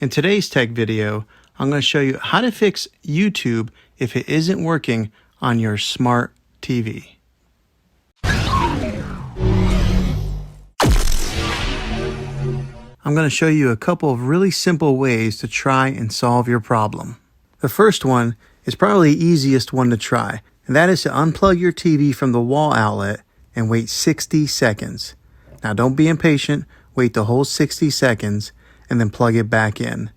In today's tech video, I'm going to show you how to fix YouTube if it isn't working on your smart TV. I'm going to show you a couple of really simple ways to try and solve your problem. The first one is probably the easiest one to try, and that is to unplug your TV from the wall outlet and wait 60 seconds. Now don't be impatient, wait the whole 60 seconds and then plug it back in.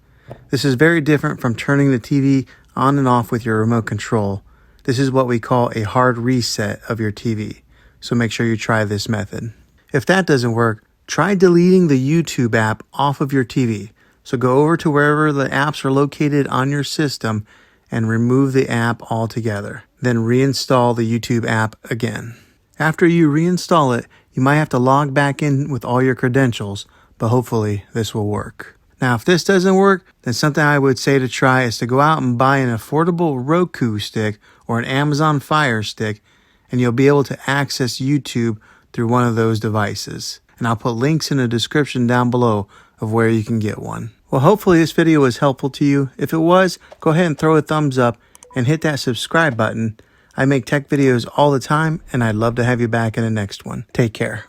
This is very different from turning the TV on and off with your remote control. This is what we call a hard reset of your TV, so make sure you try this method. If that doesn't work, try deleting the YouTube app off of your TV. So go over to wherever the apps are located on your system and remove the app altogether. Then reinstall the YouTube app again. After you reinstall it, you might have to log back in with all your credentials, but hopefully this will work. Now, if this doesn't work, then something I would say to try is to go out and buy an affordable Roku stick or an Amazon Fire Stick, and you'll be able to access YouTube through one of those devices. And I'll put links in the description down below of where you can get one. Well, hopefully this video was helpful to you. If it was, go ahead and throw a thumbs up and hit that subscribe button. I make tech videos all the time, and I'd love to have you back in the next one. Take care.